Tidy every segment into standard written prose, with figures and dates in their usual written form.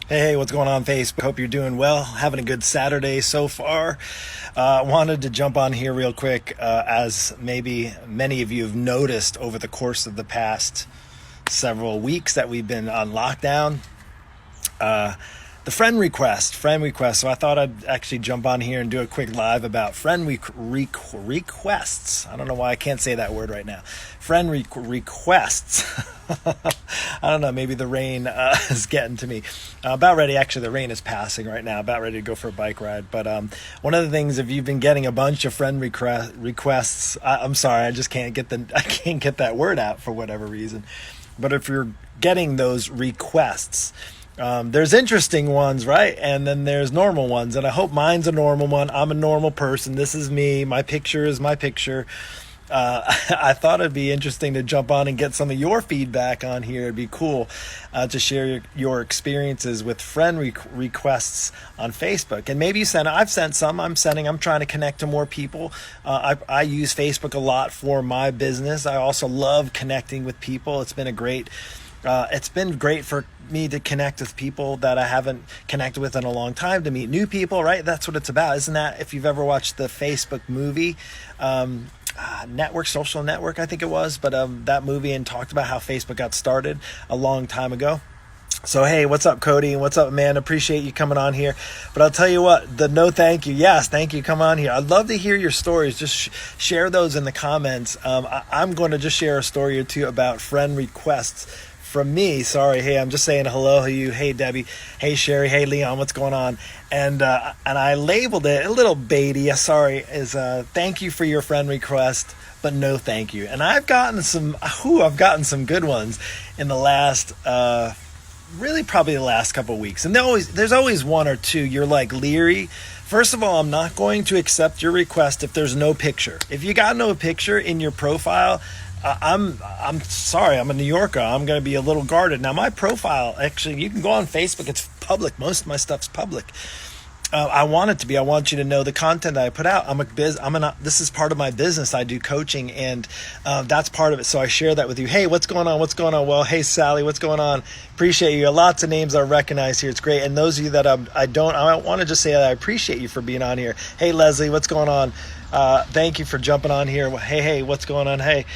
Hey, what's going on, Facebook? Hope you're doing well. Having a good Saturday so far. Wanted to jump on here real quick, as maybe many of you have noticed over the course of the past several weeks that we've been on lockdown. The friend request. So I thought I'd actually jump on here and do a quick live about requests. I don't know why I can't say that word right now. Requests. I don't know. Maybe the rain is getting to me. About ready. Actually, the rain is passing right now. About ready to go for a bike ride. But one of the things, if you've been getting a bunch of friend requests, I'm sorry, I just can't get that word out for whatever reason. But if you're getting those requests, there's interesting ones, right? And then there's normal ones. And I hope mine's a normal one. I'm a normal person. This is me. My picture is my picture. I thought it'd be interesting to jump on and get some of your feedback on here. It'd be cool to share your experiences with friend requests on Facebook. And maybe I've sent some. I'm trying to connect to more people. I use Facebook a lot for my business. I also love connecting with people. It's been great for me to connect with people that I haven't connected with in a long time, to meet new people, right? That's what it's about. Isn't that, if you've ever watched the Facebook movie, Social Network, I think it was, but that movie, and talked about how Facebook got started a long time ago. So, hey, what's up, Cody? And what's up, man? Appreciate you coming on here. But I'll tell you what, the no thank you. Yes, thank you. Come on here. I'd love to hear your stories. Just share those in the comments. I'm going to just share a story or two about friend requests from me. Sorry. Hey, I'm just saying hello to you. Hey, Debbie. Hey, Sherry. Hey, Leon. What's going on? And I labeled it a little baity. Sorry, is thank you for your friend request, but no thank you. And I've gotten some good ones in the last, really probably the last couple of weeks. And there's always one or two you're like leery. First of all, I'm not going to accept your request if there's no picture. If you got no picture in your profile, I'm sorry, I'm a New Yorker. I'm going to be a little guarded. Now, my profile, actually, you can go on Facebook. It's public. Most of my stuff's public. I want it to be. I want you to know the content that I put out. This is part of my business. I do coaching, and that's part of it. So I share that with you. Hey, what's going on? What's going on? Well, hey, Sally, what's going on? Appreciate you. Lots of names I recognize here. It's great. And those of you that I want to just say that I appreciate you for being on here. Hey, Leslie, what's going on? Thank you for jumping on here. Hey, what's going on? Hey,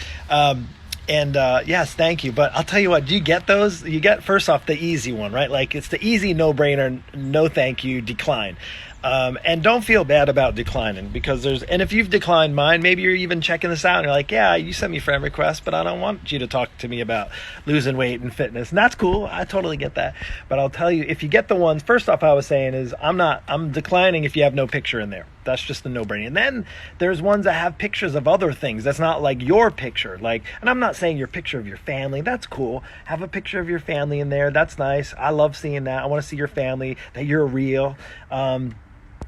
yes, thank you. But I'll tell you what, do you get those? You get, first off, the easy one, right? Like, it's the easy no-brainer, no thank you, decline. And don't feel bad about declining, because and if you've declined mine, maybe you're even checking this out and you're like, yeah, you sent me friend requests, but I don't want you to talk to me about losing weight and fitness. And that's cool. I totally get that. But I'll tell you, if you get the ones, first off, I was saying is I'm declining if you have no picture in there. That's just a no-brainer. And then there's ones that have pictures of other things. That's not like your picture. And I'm not saying your picture of your family. That's cool. Have a picture of your family in there. That's nice. I love seeing that. I want to see your family, that you're real.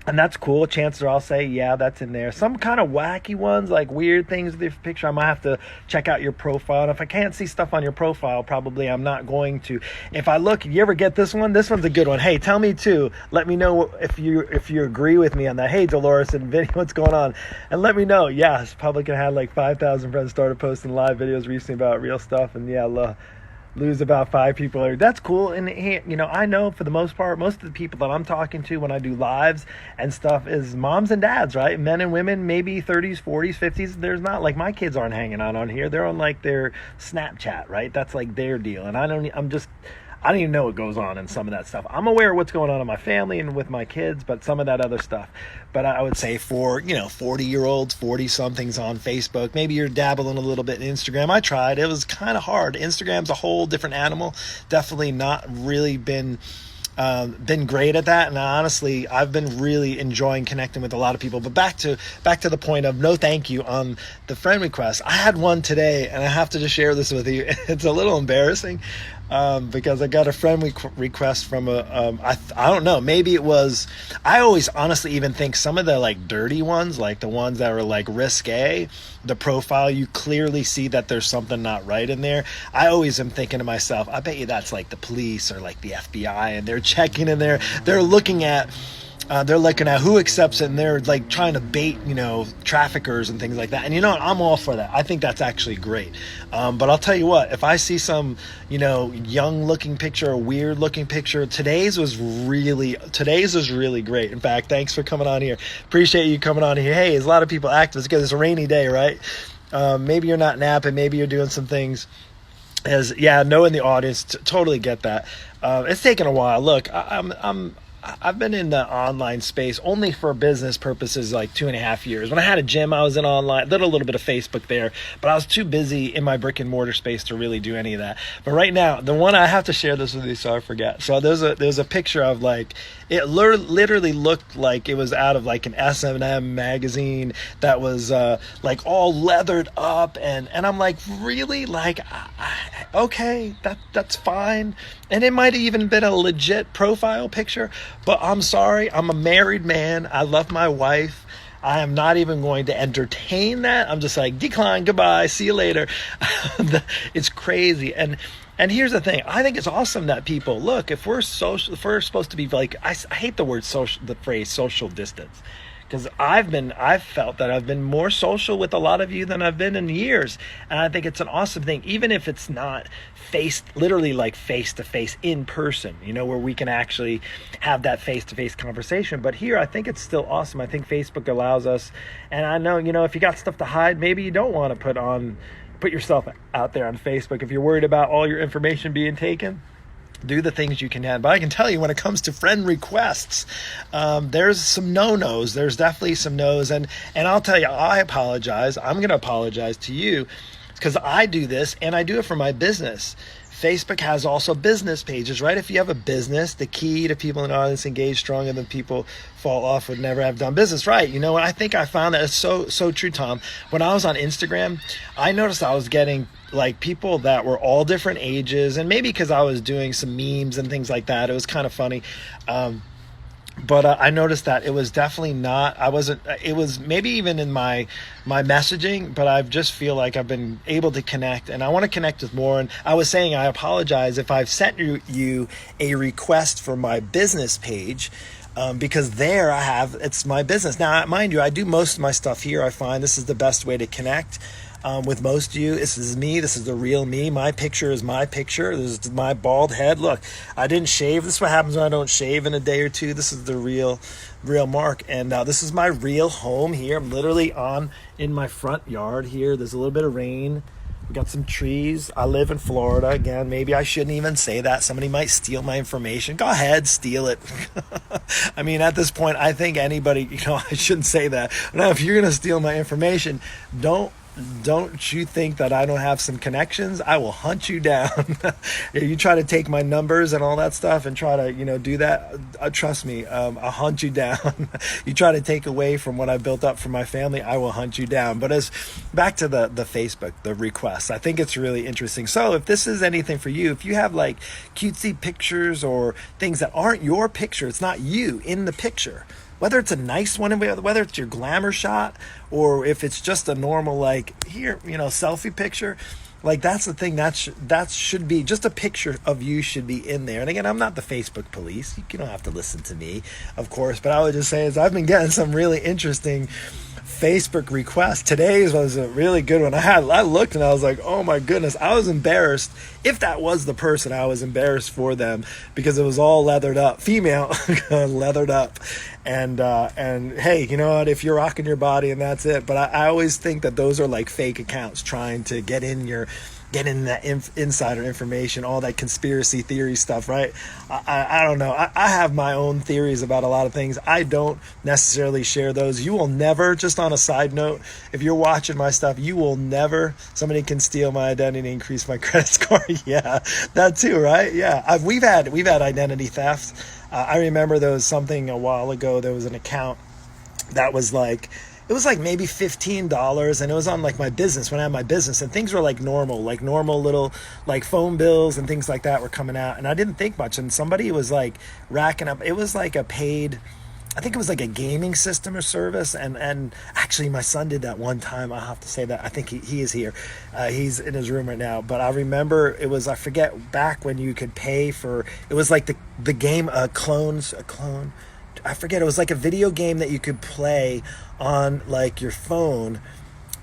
And that's cool. Chances are I'll say, yeah, that's in there. Some kind of wacky ones, like weird things with your picture, I might have to check out your profile. And if I can't see stuff on your profile, probably I'm not going to. If I look, you ever get this one? This one's a good one. Hey, tell me too. Let me know if you agree with me on that. Hey, Dolores and Vinny, what's going on? And let me know. Yes, probably can have like 5,000 friends started posting live videos recently about real stuff. And yeah, lose about 5 people. That's cool. And I know for the most part, most of the people that I'm talking to when I do lives and stuff is moms and dads, right? Men and women, maybe 30s, 40s, 50s. There's not, like, my kids aren't hanging out on here. They're on like their Snapchat, right? That's like their deal. And I don't even know what goes on in some of that stuff. I'm aware of what's going on in my family and with my kids, but some of that other stuff. But I would say for, 40-year-olds, 40-somethings on Facebook, maybe you're dabbling a little bit in Instagram. I tried. It was kind of hard. Instagram's a whole different animal. Definitely not really been great at that. And honestly, I've been really enjoying connecting with a lot of people. But back to the point of no thank you on the friend request. I had one today, and I have to just share this with you. It's a little embarrassing. Because I got a friend request from I don't know, maybe it was, I always honestly even think some of the like dirty ones, like the ones that are like risque, the profile, you clearly see that there's something not right in there. I always am thinking to myself, I bet you that's like the police or like the FBI, and they're checking in there. They're looking at they're looking at who accepts it, and they're like trying to bait, traffickers and things like that. And I'm all for that. I think that's actually great. But I'll tell you what, if I see some, young looking picture, a weird looking picture, today's was really great. In fact, thanks for coming on here. Appreciate you coming on here. Hey, there's a lot of people active. It's because it's a rainy day, right? Maybe you're not napping. Maybe you're doing some things. Knowing the audience, totally get that. It's taken a while. Look, I've been in the online space only for business purposes like 2.5 years. When I had a gym, I was in online, did a little bit of Facebook there, but I was too busy in my brick and mortar space to really do any of that. But right now, the one I have to share this with you so I forget. So there's a picture of like, it literally looked like it was out of like an S&M magazine that was like all leathered up. And I'm like, really? Like, okay, that's fine. And it might have even been a legit profile picture. But I'm sorry, I'm a married man. I love my wife. I am not even going to entertain that. I'm just like, decline, goodbye, see you later. It's crazy. And here's the thing. I think it's awesome that people, look, if we're supposed to be like, I hate the phrase social distance. Because I've felt that I've been more social with a lot of you than I've been in years. And I think it's an awesome thing, even if it's not literally like face to face in person, where we can actually have that face to face conversation. But here, I think it's still awesome. I think Facebook allows us. And I know, if you got stuff to hide, maybe you don't want to put yourself out there on Facebook. If you're worried about all your information being taken, do the things you can add. But I can tell you, when it comes to friend requests, there's some no-nos. There's definitely some no's. And I'll tell you, I apologize. I'm going to apologize to you because I do this and I do it for my business. Facebook has also business pages, right? If you have a business, the key to people in the audience engage stronger than people fall off would never have done business, right? I think I found that it's so true, Tom. When I was on Instagram, I noticed I was getting like people that were all different ages, and maybe because I was doing some memes and things like that, it was kind of funny. But I noticed that it was definitely not, it was maybe even in my messaging, but I just feel like I've been able to connect, and I want to connect with more. And I was saying, I apologize if I've sent you a request for my business page, because there it's my business. Now, mind you, I do most of my stuff here. I find this is the best way to connect. With most of you, this is me. This is the real me. My picture is my picture. This is my bald head. Look, I didn't shave. This is what happens when I don't shave in a day or two. This is the real Mark. And this is my real home here. I'm literally in my front yard here. There's a little bit of rain. We got some trees. I live in Florida. Again, maybe I shouldn't even say that. Somebody might steal my information. Go ahead, steal it. I mean, at this point, I think anybody, I shouldn't say that. Now, if you're going to steal my information, don't you think that I don't have some connections? I will hunt you down. If you try to take my numbers and all that stuff and try to, do that, trust me, I'll hunt you down. You try to take away from what I built up for my family, I will hunt you down. But as back to the Facebook, the requests, I think it's really interesting. So if this is anything for you, if you have like cutesy pictures or things that aren't your picture, it's not you in the picture, whether it's a nice one, whether it's your glamour shot, or if it's just a normal, like, here, selfie picture, like, that's the thing, that should be, just a picture of you should be in there. And again, I'm not the Facebook police. You don't have to listen to me, of course, but I would just say is I've been getting some really interesting Facebook request. Today's was a really good one. I looked and I was like, oh my goodness, I was embarrassed. If that was the person, I was embarrassed for them because it was all leathered up, female, leathered up. And hey, you know what? If you're rocking your body and that's it. But I always think that those are like fake accounts trying to get in that insider information, all that conspiracy theory stuff, right? I don't know. I have my own theories about a lot of things. I don't necessarily share those. You will never, just on a side note, if you're watching my stuff, you will never, somebody can steal my identity, increase my credit score. Yeah, that too, right? Yeah, we've had identity theft. I remember there was something a while ago, there was an account that was like, it was like maybe $15, and it was on like my business, when I had my business, and things were like normal little like phone bills and things like that were coming out, and I didn't think much, and somebody was like racking up, it was like a paid, I think it was like a gaming system or service, and actually my son did that one time. I'll have to say that. I think he is here. He's in his room right now. But I remember it was, I forget, back when you could pay for, it was like the game, a clone. I forget, it was like a video game that you could play on like your phone,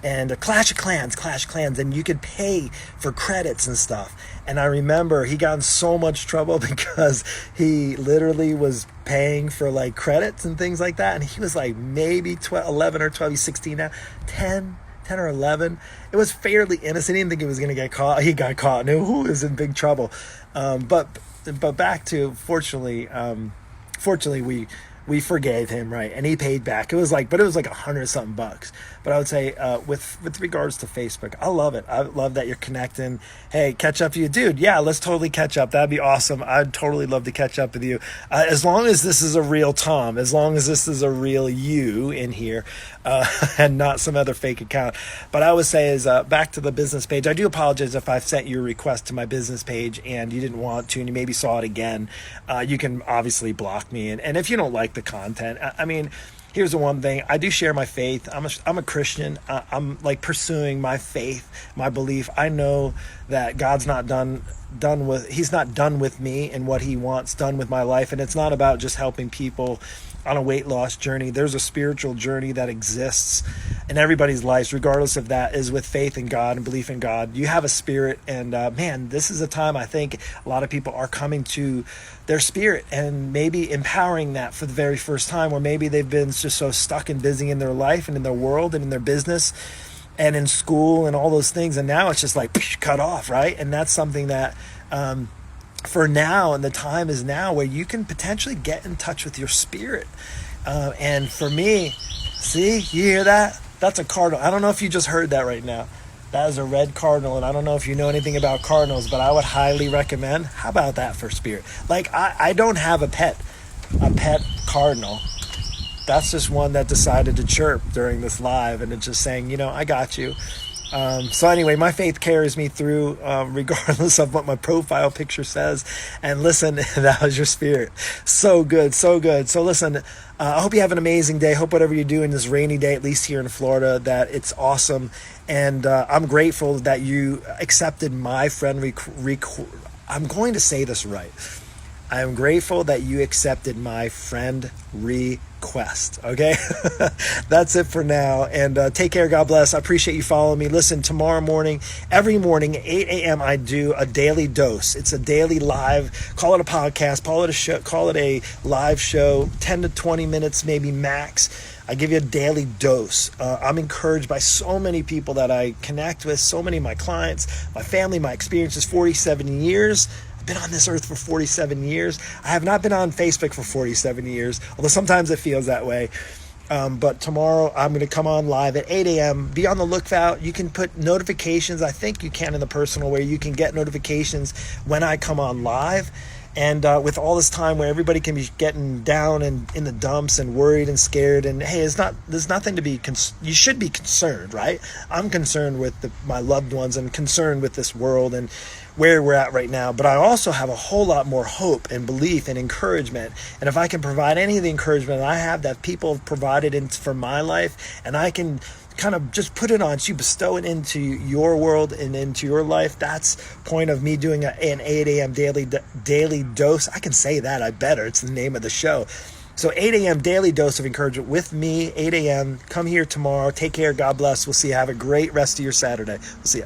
and a Clash of Clans, and you could pay for credits and stuff. And I remember he got in so much trouble because he literally was paying for like credits and things like that. And he was like maybe 12, 11 or 12, he's 16 now, 10 or 11. It was fairly innocent. He didn't think he was going to get caught. He got caught and he was in big trouble. But back to, fortunately, we forgave him, right? And he paid back. It was like $100-something. But I would say, with regards to Facebook, I love it. I love that you're connecting. Hey, catch up with you, dude. Yeah, let's totally catch up. That'd be awesome. I'd totally love to catch up with you. As long as this is a real Tom, as long as this is a real you in here, and not some other fake account. But I would say is, back to the business page. I do apologize if I've sent you a request to my business page and you didn't want to, and you maybe saw it again. You can obviously block me. And if you don't like the content, I mean, here's the one thing. I do share my faith. I'm a Christian. I'm like pursuing my faith, my belief. I know that God's not he's not done with me and what he wants done with my life. And it's not about just helping people on a weight loss journey. There's a spiritual journey that exists in everybody's lives, regardless if that is with faith in God and belief in God. You have a spirit, and man, this is a time I think a lot of people are coming to their spirit and maybe empowering that for the very first time, or maybe they've been just so stuck and busy in their life and in their world and in their business and in school and all those things, and now it's just like cut off, right? And that's something that for now, and the time is now, where you can potentially get in touch with your spirit. And for me, see, you hear that? That's a cardinal. I don't know if you just heard that right now. That is a red cardinal, and I don't know if you know anything about cardinals, but I would highly recommend. How about that for spirit? Like, I don't have a pet cardinal. That's just one that decided to chirp during this live, and it's just saying, I got you. So anyway, my faith carries me through, regardless of what my profile picture says. And listen, that was your spirit. So good, so good. So listen, I hope you have an amazing day. Hope whatever you're doing this rainy day, at least here in Florida, that it's awesome. And I'm grateful that you accepted my friend I'm going to say this right. I am grateful that you accepted my friend request. Okay, that's it for now. And take care. God bless. I appreciate you following me. Listen, tomorrow morning, every morning, 8 a.m., I do a daily dose. It's a daily live. Call it a podcast. Call it a show. Call it a live show. 10 to 20 minutes, maybe max. I give you a daily dose. I'm encouraged by so many people that I connect with, so many of my clients, my family, my experiences. 47 years. Been on this earth for 47 years. I have not been on Facebook for 47 years, although sometimes it feels that way. But tomorrow I'm going to come on live at 8 a.m. Be on the lookout. You can put notifications. I think you can in the personal, where you can get notifications when I come on live. And with all this time where everybody can be getting down and in the dumps and worried and scared, and hey, there's nothing to be, you should be concerned, right? I'm concerned with my loved ones and concerned with this world and where we're at right now. But I also have a whole lot more hope and belief and encouragement. And if I can provide any of the encouragement I have that people have provided for my life, and I can kind of just put it on, so you bestow it into your world and into your life, that's point of me doing an 8 a.m. daily dose. I can say that, I better. It's the name of the show. So 8 a.m. daily dose of encouragement with me, 8 a.m. Come here tomorrow. Take care. God bless. We'll see you. Have a great rest of your Saturday. We'll see you.